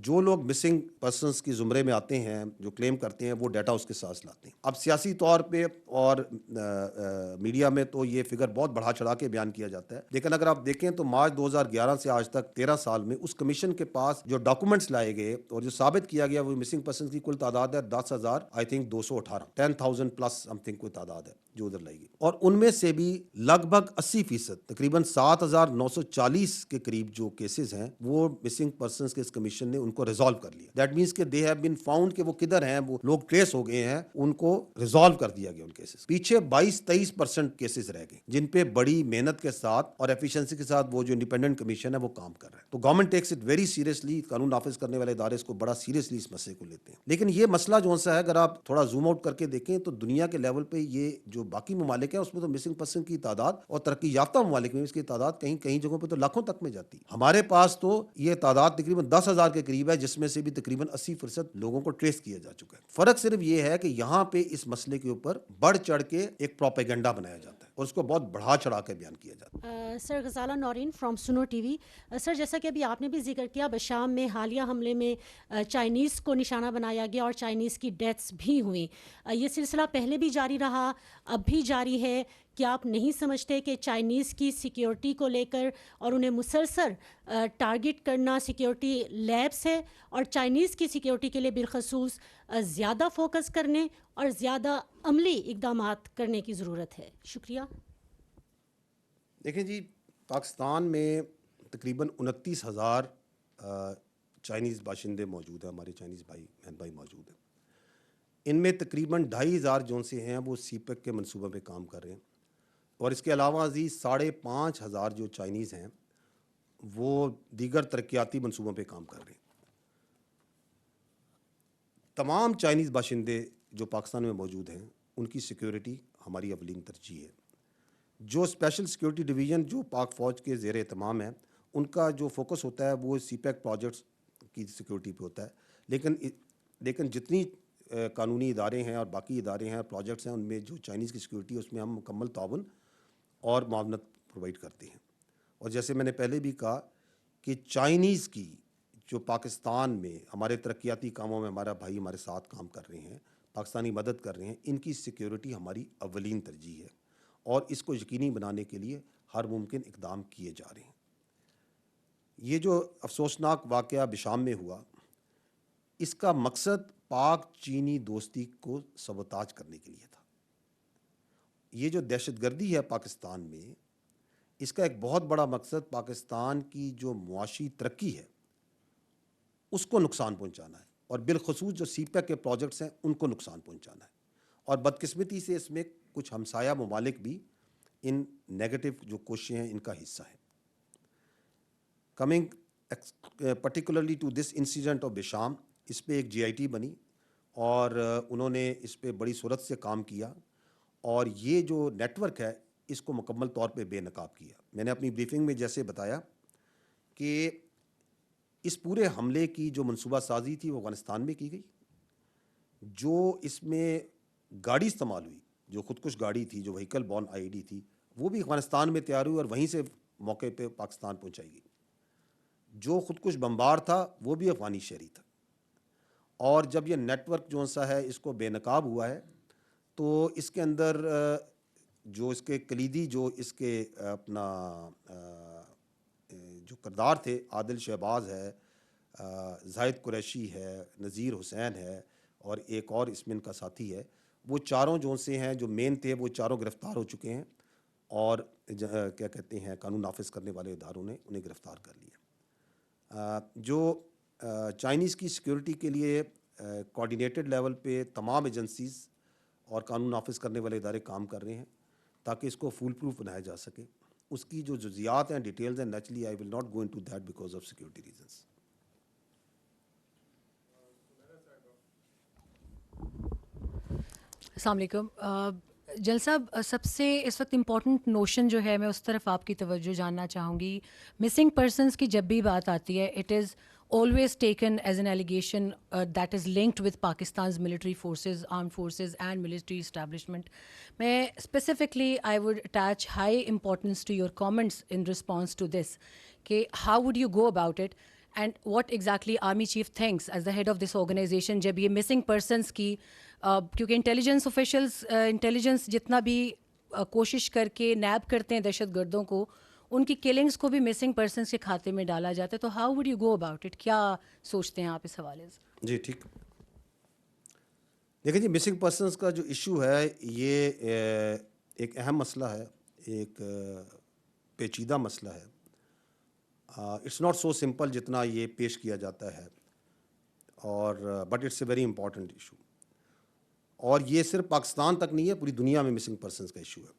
جو لوگ missing persons کی زمرے میں آتے ہیں, جو کلیم کرتے ہیں, وہ ڈیٹا اس کے ساتھ لاتے ہیں. اب سیاسی طور پہ اور میڈیا میں تو یہ فگر بہت بڑھا چڑھا کے بیان کیا جاتا ہے, لیکن اگر آپ دیکھیں تو مارچ 2011 سے آج تک 13 سال میں اس کمیشن کے پاس جو ڈاکومنٹس لائے گئے اور جو ثابت کیا گیا وہ مسنگ پرسنس کی کل تعداد ہے 10,000 I think 218, 10,000 plus some thing کوئی تعداد ہے جو ادھر لائی گئی. اور ان میں سے بھی لگ بھگ 80% تقریباً 7,940 کے قریب جو کیسز ہیں وہ مسنگ پرسنس کے اس کمیشن نے ان کو ریزالو کر لیا. دیٹ مینس کہ دے ہیو بین فاؤنڈ کہ وہ کدھر ہیں, وہ لوگ ٹریس ہو گئے ہیں, ان کو ریزالو کر دیا گیا ان کیسز. پیچھے 22-23% کیسز رہ گئے جن پہ بڑی محنت کے ساتھ اور ایفیشنسی کے ساتھ وہ جو انڈیپینڈنٹ کمیشن ہے وہ کام کر رہا ہے. تو government tax it very seriously, قانون نافذ کرنے والے ادارے اس کو بڑا سیریسلی اس مسئلے کو لیتے ہیں. لیکن یہ مسئلہ جو سا ہے اگر آپ تھوڑا زوم آؤٹ کر کے دیکھیں تو دنیا کے لیول پہ یہ جو باقی ممالک ہیں اس میں تو مسنگ پرسن کی تعداد اور ترقی یافتہ ممالک میں اس کی تعداد کہیں جگہوں پہ تو لاکھوں تک میں جاتی. ہمارے پاس تو یہ تعداد تقریباً 10,000 کے قریب ہے, جس میں سے بھی تقریباً 80% لوگوں کو ٹریس کیا جا چکا ہے. فرق صرف یہ ہے کہ یہاں پہ اس مسئلے کے اوپر بڑھ چڑھ کے ایک پروپیگنڈا بنایا جاتا ہے اور اس کو بہت بڑھا چڑھا کے بیان کیا جاتا ہے. سر غزالہ نورین فرام سنو ٹی وی. سر جیسا کہ ابھی آپ نے بھی ذکر کیا, بشام میں حالیہ حملے میں چائنیز کو نشانہ بنایا گیا اور چائنیز کی ڈیتھس بھی ہوئیں. یہ سلسلہ پہلے بھی جاری رہا, اب بھی جاری ہے. کیا آپ نہیں سمجھتے کہ چائنیز کی سیکیورٹی کو لے کر اور انہیں مسلسل ٹارگٹ کرنا سیکیورٹی لیبس ہے, اور چائنیز کی سیکیورٹی کے لیے بالخصوص زیادہ فوکس کرنے اور زیادہ عملی اقدامات کرنے کی ضرورت ہے؟ شکریہ. دیکھیں جی, پاکستان میں تقریباً 29,000 چائنیز باشندے موجود ہیں, ہمارے چائنیز بہن بھائی موجود ہیں. ان میں تقریباً 2,500 جو سے ہیں وہ سی پیک کے منصوبے پہ کام کر رہے ہیں, اور اس کے علاوہ عزیز 5,500 جو چائنیز ہیں وہ دیگر ترقیاتی منصوبوں پہ کام کر رہے ہیں. تمام چائنیز باشندے جو پاکستان میں موجود ہیں ان کی سیکیورٹی ہماری اولین ترجیح ہے. جو اسپیشل سیکیورٹی ڈویژن جو پاک فوج کے زیر اہتمام ہے, ان کا جو فوکس ہوتا ہے وہ سی پیک پروجیکٹس کی سیکیورٹی پہ ہوتا ہے. لیکن جتنی قانونی ادارے ہیں اور باقی ادارے ہیں اور پروجیکٹس ہیں ان میں جو چائنیز کی سیکیورٹی ہے اس میں ہم مکمل تعاون اور معاونت پرووائڈ کرتے ہیں. اور جیسے میں نے پہلے بھی کہا کہ چائنیز کی جو پاکستان میں ہمارے ترقیاتی کاموں میں ہمارا بھائی ہمارے ساتھ کام کر رہے ہیں, پاکستانی مدد کر رہے ہیں, ان کی سیکیورٹی ہماری اولین ترجیح ہے, اور اس کو یقینی بنانے کے لیے ہر ممکن اقدام کیے جا رہے ہیں. یہ جو افسوسناک واقعہ بشام میں ہوا, اس کا مقصد پاک چینی دوستی کو سبوتاج کرنے کے لیے تھا. یہ جو دہشت گردی ہے پاکستان میں, اس کا ایک بہت بڑا مقصد پاکستان کی جو معاشی ترقی ہے اس کو نقصان پہنچانا ہے, اور بالخصوص جو سی پیک کے پروجیکٹس ہیں ان کو نقصان پہنچانا ہے. اور بدقسمتی سے اس میں کچھ ہمسایہ ممالک بھی ان نیگیٹو جو کوششیں ہیں ان کا حصہ ہیں. Coming particularly to this incident of Besham, اس پہ ایک GIT بنی اور انہوں نے اس پہ بڑی صورت سے کام کیا, اور یہ جو نیٹ ورک ہے اس کو مکمل طور پہ بے نقاب کیا. میں نے اپنی بریفنگ میں جیسے بتایا کہ اس پورے حملے کی جو منصوبہ سازی تھی وہ افغانستان میں کی گئی. جو اس میں گاڑی استعمال ہوئی, جو خودکش گاڑی تھی, جو وہیکل بورن IED تھی, وہ بھی افغانستان میں تیار ہوئی اور وہیں سے موقع پہ پاکستان پہنچائی گئی. جو خودکش بمبار تھا وہ بھی افغانی شہری تھا. اور جب یہ نیٹ ورک جو سا ہے اس کو بے نقاب ہوا ہے تو اس کے اندر جو اس کے کلیدی جو اس کے اپنا جو کردار تھے, عادل شہباز ہے, زاہد قریشی ہے, نذیر حسین ہے, اور ایک اور اس میں ان کا ساتھی ہے, وہ چاروں جو سے ہیں جو مین تھے وہ چاروں گرفتار ہو چکے ہیں, اور کیا کہتے ہیں قانون نافذ کرنے والے اداروں نے انہیں گرفتار کر لیا. جو چائنیز کی سیکیورٹی کے لیے کوآرڈینیٹڈ لیول پہ تمام ایجنسیز اور قانون نافذ کرنے والے ادارے کام کر رہے ہیں تاکہ اس کو فول پروف بنایا جا سکے. اس کی جو جزیات ہیں, ڈیٹیلز ہیں, naturally I will not go into that because of security reasons. السلام علیکم. جل صاحب, سب سے اس وقت امپورٹنٹ نوشن جو ہے میں اس طرف آپ کی توجہ جاننا چاہوں گی. مسنگ پرسنس کی جب بھی بات آتی ہے it is always taken as an allegation that is linked with Pakistan's military forces, armed forces and military establishment. Specifically, I would attach high importance to your comments in response to this. How would you go about it? And what exactly army chief thinks as the head of this organisation جب یہ missing persons کی کیونکہ intelligence officials intelligence جتنا بھی کوشش کر کے NAB کرتے ہیں دہشت گردوں کو, ان کی کلنگس کو بھی مسنگ پرسنس کے کھاتے میں ڈالا جاتا ہے. تو how would you go about it, کیا سوچتے ہیں آپ اس حوالے سے؟ جی ٹھیک. دیکھیں جی, مسنگ پرسنس کا جو ایشو ہے یہ ایک اہم مسئلہ ہے, ایک پیچیدہ مسئلہ ہے. اٹس ناٹ سو سمپل جتنا یہ پیش کیا جاتا ہے, اور but it's a very important issue. اور یہ صرف پاکستان تک نہیں ہے, پوری دنیا میں مسنگ پرسنس کا ایشو ہے.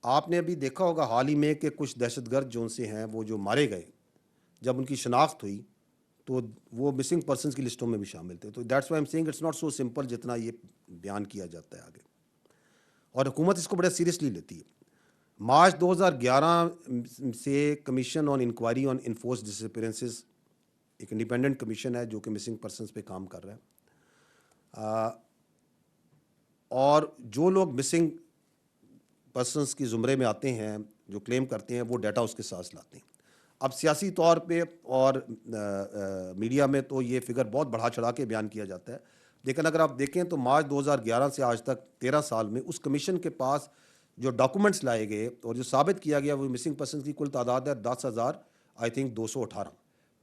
آپ نے ابھی دیکھا ہوگا حال ہی میں کہ کچھ دہشت گرد جو ان سے ہیں وہ جو مارے گئے, جب ان کی شناخت ہوئی تو وہ مسنگ پرسنس کی لسٹوں میں بھی شامل تھے. تو that's why am seeing it's not so simple جتنا یہ بیان کیا جاتا ہے آگے, اور حکومت اس کو بڑے سیریسلی لیتی ہے. مارچ 2011 سے کمیشن آن انکوائری آن انفورس ڈسپیرنسز, ایک انڈیپینڈنٹ کمیشن ہے جو کہ مسنگ پرسنس پہ کام کر رہا ہے, اور جو لوگ مسنگ پرسنس کی زمرے میں آتے ہیں, جو کلیم کرتے ہیں, وہ ڈیٹا اس کے ساتھ لاتے ہیں. اب سیاسی طور پہ اور میڈیا میں تو یہ فگر بہت بڑھا چڑھا کے بیان کیا جاتا ہے, لیکن اگر آپ دیکھیں تو مارچ 2011 سے آج تک 13 سال میں اس کمیشن کے پاس جو ڈاکومنٹس لائے گئے اور جو ثابت کیا گیا وہ مسنگ پرسنس کی کل تعداد ہے 10,000 I think 218,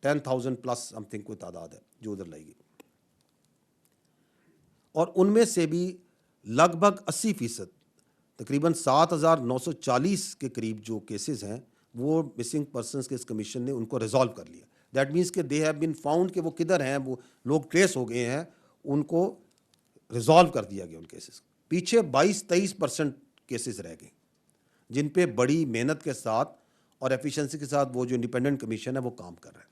10,000 plus some thing کوئی تعداد ہے جو ادھر لائی گئی. اور ان میں سے بھی لگ بھگ 80%, تقریباً 7,940 کے قریب جو کیسز ہیں وہ مسنگ پرسنس کے اس کمیشن نے ان کو ریزالو کر لیا. دیٹ مینس کہ دے ہیو بین فاؤنڈ کہ وہ کدھر ہیں, وہ لوگ ٹریس ہو گئے ہیں, ان کو ریزالو کر دیا گیا ان کیسز. پیچھے 22-23% کیسز رہ گئے جن پہ بڑی محنت کے ساتھ اور ایفیشنسی کے ساتھ وہ جو انڈیپینڈنٹ کمیشن ہے وہ کام کر رہا ہے.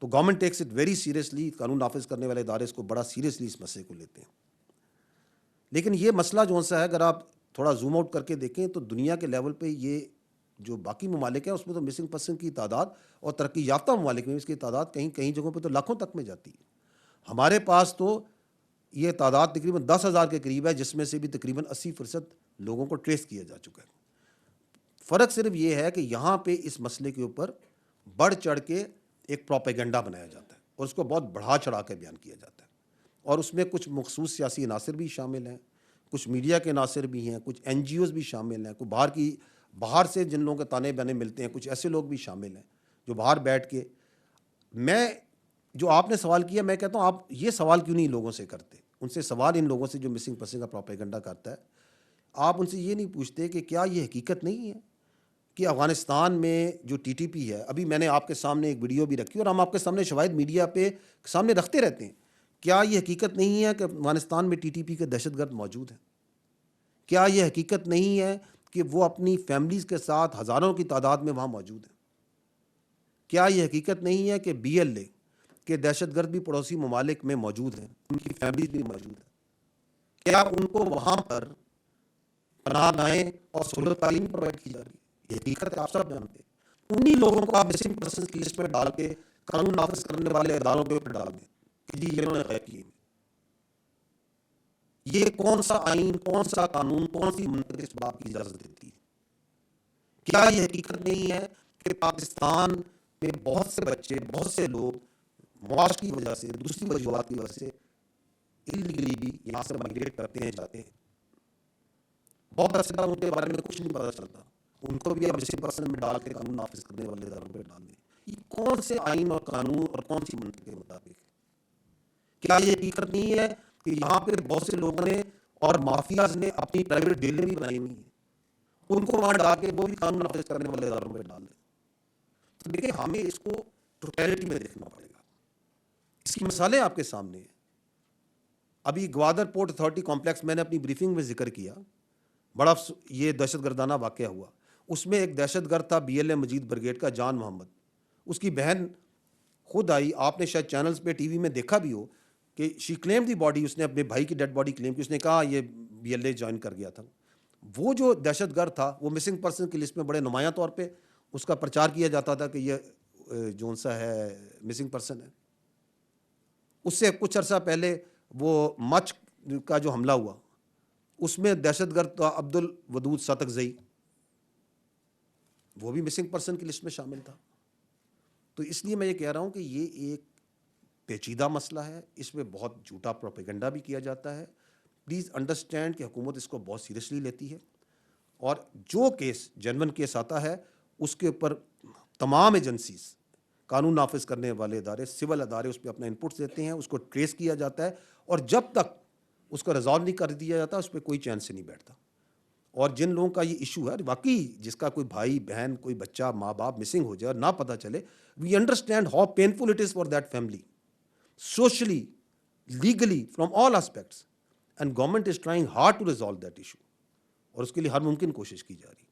تو government tax it very seriously, قانون نافذ کرنے والے ادارے اس کو بڑا سیریسلی اس مسئلے کو لیتے ہیں. لیکن یہ مسئلہ جو سا ہے, اگر آپ تھوڑا زوم آؤٹ کر کے دیکھیں تو دنیا کے لیول پہ یہ جو باقی ممالک ہیں اس میں تو مسنگ پرسن کی تعداد, اور ترقی یافتہ ممالک میں اس کی تعداد کہیں کہیں جگہوں پہ تو لاکھوں تک میں جاتی ہے. ہمارے پاس تو یہ تعداد تقریباً 10,000 کے قریب ہے, جس میں سے بھی تقریباً 80% لوگوں کو ٹریس کیا جا چکا ہے. فرق صرف یہ ہے کہ یہاں پہ اس مسئلے کے اوپر بڑھ چڑھ کے ایک پروپیگنڈا بنایا جاتا ہے اور اس کو بہت بڑھا چڑھا کے بیان کیا جاتا ہے, اور اس میں کچھ مخصوص سیاسی عناصر بھی شامل ہیں, کچھ میڈیا کے عناصر بھی ہیں, کچھ این جی اوز بھی شامل ہیں, کچھ باہر سے جن لوگوں کے تانے بانے ملتے ہیں, کچھ ایسے لوگ بھی شامل ہیں جو باہر بیٹھ کے. میں جو آپ نے سوال کیا, میں کہتا ہوں آپ یہ سوال کیوں نہیں لوگوں سے کرتے, ان سے سوال ان لوگوں سے جو مسنگ پرسن کا پروپیگنڈا کرتا ہے, آپ ان سے یہ نہیں پوچھتے کہ کیا یہ حقیقت نہیں ہے کہ افغانستان میں جو ٹی ٹی پی ہے, ابھی میں نے آپ کے سامنے ایک ویڈیو بھی رکھی اور ہم آپ کے سامنے شواہد میڈیا پہ سامنے رکھتے رہتے ہیں, کیا یہ حقیقت نہیں ہے کہ افغانستان میں ٹی ٹی پی کے دہشت گرد موجود ہیں؟ کیا یہ حقیقت نہیں ہے کہ وہ اپنی فیملیز کے ساتھ ہزاروں کی تعداد میں وہاں موجود ہیں؟ کیا یہ حقیقت نہیں ہے کہ بی ایل اے کے دہشت گرد بھی پڑوسی ممالک میں موجود ہیں, ان کی فیملیز بھی موجود ہیں؟ کیا ان کو وہاں پر پناہ گاہیں اور سہولت تعلیم پرووائڈ کی جا رہی ہے؟ یہ حقیقت ہے, آپ سب جانتے ہیں. انہی لوگوں کو آپ مسنگ پرسن کی لسٹ میں ڈال کے قانون نافذ کرنے والے اداروں کے اوپر ڈال دیں کہ جی انہوں نے غائب کیے. یہ کون سا آئین, کون سا قانون, کون سی منطق اس بات کی اجازت دیتی ہے؟ کیا یہ حقیقت نہیں ہے کہ پاکستان میں بہت سے بچے, بہت سے لوگ معاش کی وجہ سے, دوسری وجوہات کی وجہ سے اللیگلی بھی یہاں سے مائگریٹ کرتے ہیں, جاتے ہیں؟ بہت عرصے تک ان کے بارے میں کچھ نہیں پتا چلتا, ان کو بھی اب مسنگ پرسن میں ڈال کے قانون نافذ کرنے والے اداروں پہ ڈال دیں. یہ کون سے آئین اور قانون اور کون سی منطق کے مطابق ہے؟ کیا یہ حقیقت نہیں ہے کہ یہاں پہ بہت سے لوگوں نے اور مافیاز نے اپنی پرائیویٹ جیلیں بھی بنائی ہوئی ہیں, ان کو وہاں ڈال کے وہ بھی قانون نافذ کرنے والے اداروں پہ ڈال دیں؟ تو دیکھیں, ہمیں اس کو ٹوٹیلٹی میں دیکھنا پڑے گا. اس کی مثالیں آپ کے سامنے ہیں. ابھی گوادر پورٹ اتھارٹی کمپلیکس میں نے اپنی بریفنگ میں ذکر کیا, بڑا یہ دہشت گردانہ واقعہ ہوا. اس میں ایک دہشت گرد تھا B L A Majeed brigade کا, جان محمد. اس کی بہن خود آئی, آپ نے شاید چینلز پہ ٹی وی میں دیکھا بھی ہو کہ شی کلیم دی باڈی, اس نے اپنے بھائی کی ڈیڈ باڈی کلیم کی, اس نے کہا یہ بی ایل اے جوائن کر گیا تھا. وہ جو دہشت گرد تھا وہ مسنگ پرسن کی لسٹ میں بڑے نمایاں طور پہ اس کا پرچار کیا جاتا تھا کہ یہ جو سا ہے مسنگ پرسن ہے. اس سے کچھ عرصہ پہلے وہ مچ کا جو حملہ ہوا اس میں دہشت گرد تھا عبد الودود ساتکزئی, وہ بھی مسنگ پرسن کی لسٹ میں شامل تھا. تو اس لیے میں یہ کہہ رہا ہوں کہ یہ ایک پیچیدہ مسئلہ ہے, اس میں بہت جھوٹا پروپیگنڈا بھی کیا جاتا ہے. پلیز انڈرسٹینڈ کہ حکومت اس کو بہت سیریسلی لیتی ہے, اور جو کیس جینون کیس آتا ہے اس کے اوپر تمام ایجنسیز, قانون نافذ کرنے والے ادارے, سول ادارے اس پہ اپنا انپٹس دیتے ہیں, اس کو ٹریس کیا جاتا ہے, اور جب تک اس کو ریزالو نہیں کر دیا جاتا اس پہ کوئی چین سے نہیں بیٹھتا. اور جن لوگوں کا یہ ایشو ہے, واقعی جس کا کوئی بھائی بہن, کوئی بچہ, ماں باپ مسنگ ہو جائے اور نہ پتہ چلے, we understand how painful it is for that family, socially, legally, from all aspects, and government is trying hard to resolve that issue, اور اس کے لیے ہر ممکن کوشش کی جا رہی ہے.